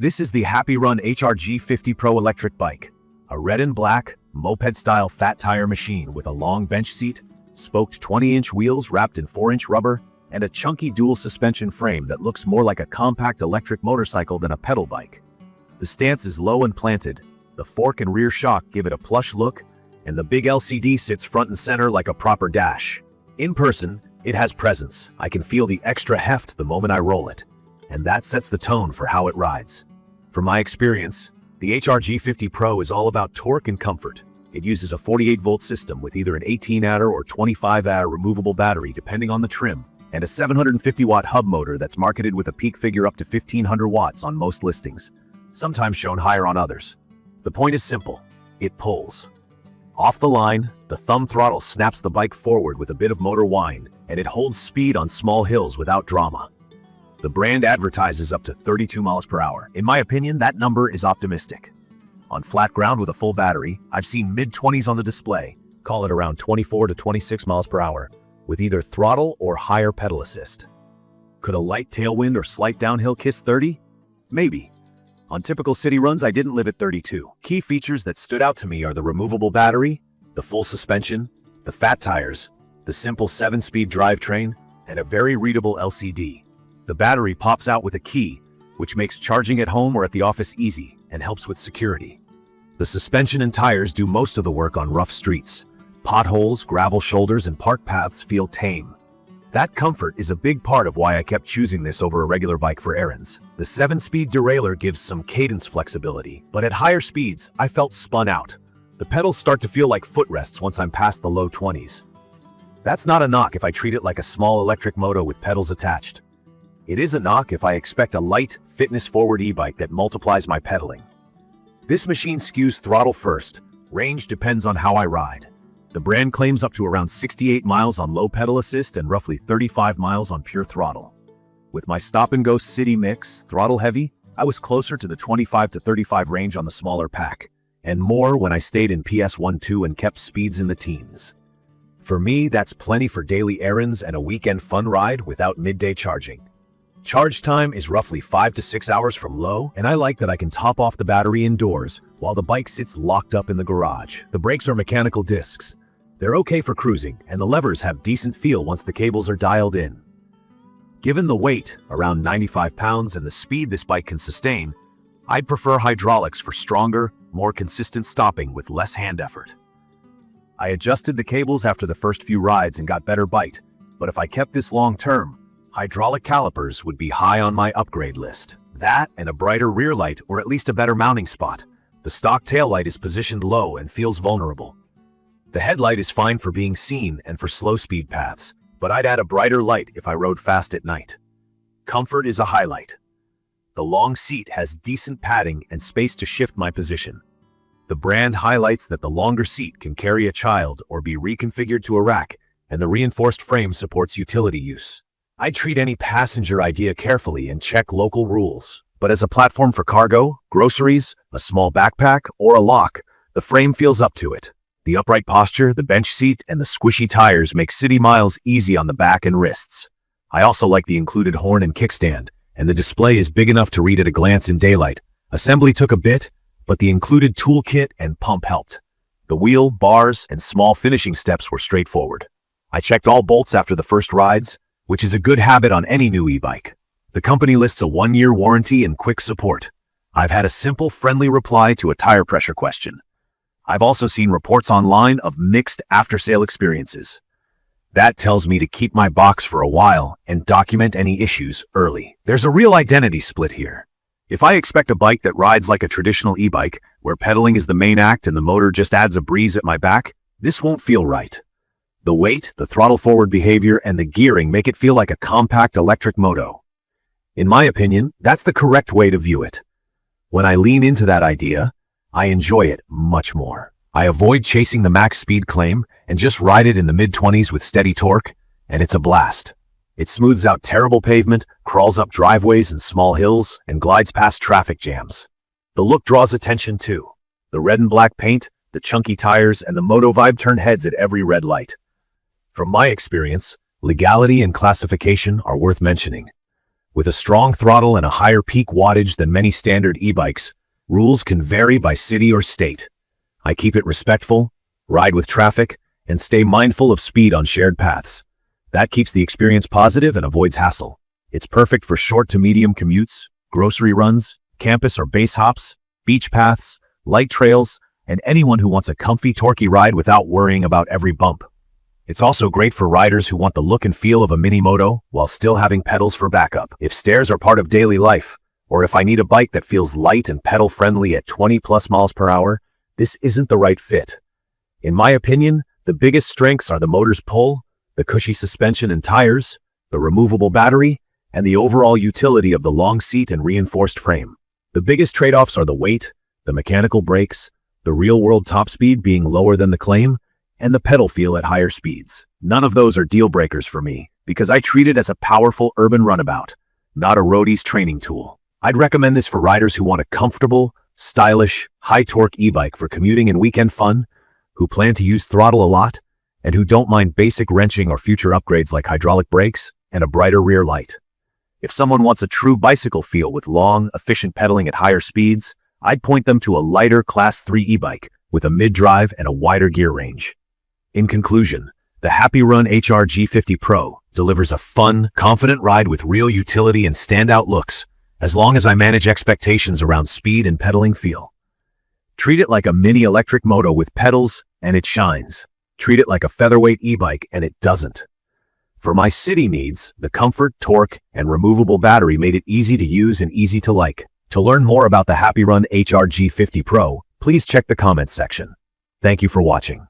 This is the HAPPYRUN HR-G50pro electric bike, a red and black, moped-style fat tire machine with a long bench seat, spoked 20-inch wheels wrapped in 4-inch rubber, and a chunky dual suspension frame that looks more like a compact electric motorcycle than a pedal bike. The stance is low and planted, the fork and rear shock give it a plush look, and the big LCD sits front and center like a proper dash. In person, it has presence. I can feel the extra heft the moment I roll it, and that sets the tone for how it rides. From my experience, the HR-G50pro is all about torque and comfort. It uses a 48-volt system with either an 18Ah or 25Ah removable battery depending on the trim, and a 750-watt hub motor that's marketed with a peak figure up to 1500 watts on most listings, sometimes shown higher on others. The point is simple: it pulls. Off the line, the thumb throttle snaps the bike forward with a bit of motor whine, and it holds speed on small hills without drama. The brand advertises up to 32 miles per hour. In my opinion, that number is optimistic. On flat ground with a full battery, I've seen mid-20s on the display, call it around 24 to 26 miles per hour, with either throttle or higher pedal assist. Could a light tailwind or slight downhill kiss 30? Maybe. On typical city runs, I didn't live at 32. Key features that stood out to me are the removable battery, the full suspension, the fat tires, the simple 7-speed drivetrain, and a very readable LCD. The battery pops out with a key, which makes charging at home or at the office easy and helps with security. The suspension and tires do most of the work on rough streets. Potholes, gravel shoulders, and park paths feel tame. That comfort is a big part of why I kept choosing this over a regular bike for errands. The 7-speed derailleur gives some cadence flexibility, but at higher speeds, I felt spun out. The pedals start to feel like footrests once I'm past the low 20s. That's not a knock if I treat it like a small electric moto with pedals attached. It is a knock if I expect a light, fitness-forward e-bike that multiplies my pedaling. This machine skews throttle first. Range depends on how I ride. The brand claims up to around 68 miles on low pedal assist and roughly 35 miles on pure throttle. With my stop-and-go city mix, throttle heavy, I was closer to the 25 to 35 range on the smaller pack, and more when I stayed in PS1-2 and kept speeds in the teens. For me, that's plenty for daily errands and a weekend fun ride without midday charging. Charge time is roughly 5 to 6 hours from low, and I like that I can top off the battery indoors while the bike sits locked up in the garage. The brakes are mechanical discs. They're okay for cruising, and the levers have decent feel once the cables are dialed in. Given the weight, around 95 pounds, and the speed this bike can sustain, I'd prefer hydraulics for stronger, more consistent stopping with less hand effort. I adjusted the cables after the first few rides and got better bite, but if I kept this long term, hydraulic calipers would be high on my upgrade list. That and a brighter rear light or at least a better mounting spot. The stock taillight is positioned low and feels vulnerable. The headlight is fine for being seen and for slow speed paths, but I'd add a brighter light if I rode fast at night. Comfort is a highlight. The long seat has decent padding and space to shift my position. The brand highlights that the longer seat can carry a child or be reconfigured to a rack, and the reinforced frame supports utility use. I treat any passenger idea carefully and check local rules. But as a platform for cargo, groceries, a small backpack, or a lock, the frame feels up to it. The upright posture, the bench seat, and the squishy tires make city miles easy on the back and wrists. I also like the included horn and kickstand, and the display is big enough to read at a glance in daylight. Assembly took a bit, but the included toolkit and pump helped. The wheel, bars, and small finishing steps were straightforward. I checked all bolts after the first rides, which is a good habit on any new e-bike. The company lists a 1-year warranty and quick support. I've had a simple, friendly reply to a tire pressure question. I've also seen reports online of mixed after-sale experiences. That tells me to keep my box for a while and document any issues early. There's a real identity split here. If I expect a bike that rides like a traditional e-bike, where pedaling is the main act and the motor just adds a breeze at my back, this won't feel right. The weight, the throttle-forward behavior, and the gearing make it feel like a compact electric moto. In my opinion, that's the correct way to view it. When I lean into that idea, I enjoy it much more. I avoid chasing the max speed claim and just ride it in the mid-20s with steady torque, and it's a blast. It smooths out terrible pavement, crawls up driveways and small hills, and glides past traffic jams. The look draws attention too. The red and black paint, the chunky tires, and the moto vibe turn heads at every red light. From my experience, legality and classification are worth mentioning. With a strong throttle and a higher peak wattage than many standard e-bikes, rules can vary by city or state. I keep it respectful, ride with traffic, and stay mindful of speed on shared paths. That keeps the experience positive and avoids hassle. It's perfect for short to medium commutes, grocery runs, campus or base hops, beach paths, light trails, and anyone who wants a comfy, torquey ride without worrying about every bump. It's also great for riders who want the look and feel of a mini moto while still having pedals for backup. If stairs are part of daily life, or if I need a bike that feels light and pedal-friendly at 20+ miles per hour, this isn't the right fit. In my opinion, the biggest strengths are the motor's pull, the cushy suspension and tires, the removable battery, and the overall utility of the long seat and reinforced frame. The biggest trade-offs are the weight, the mechanical brakes, the real-world top speed being lower than the claim, and the pedal feel at higher speeds. None of those are deal breakers for me, because I treat it as a powerful urban runabout, not a roadie's training tool. I'd recommend this for riders who want a comfortable, stylish, high-torque e-bike for commuting and weekend fun, who plan to use throttle a lot, and who don't mind basic wrenching or future upgrades like hydraulic brakes and a brighter rear light. If someone wants a true bicycle feel with long, efficient pedaling at higher speeds, I'd point them to a lighter Class 3 e-bike with a mid-drive and a wider gear range. In conclusion, the HAPPYRUN HR-G50pro delivers a fun, confident ride with real utility and standout looks, as long as I manage expectations around speed and pedaling feel. Treat it like a mini electric moto with pedals, and it shines. Treat it like a featherweight e-bike, and it doesn't. For my city needs, the comfort, torque, and removable battery made it easy to use and easy to like. To learn more about the HAPPYRUN HR-G50pro, please check the comments section. Thank you for watching.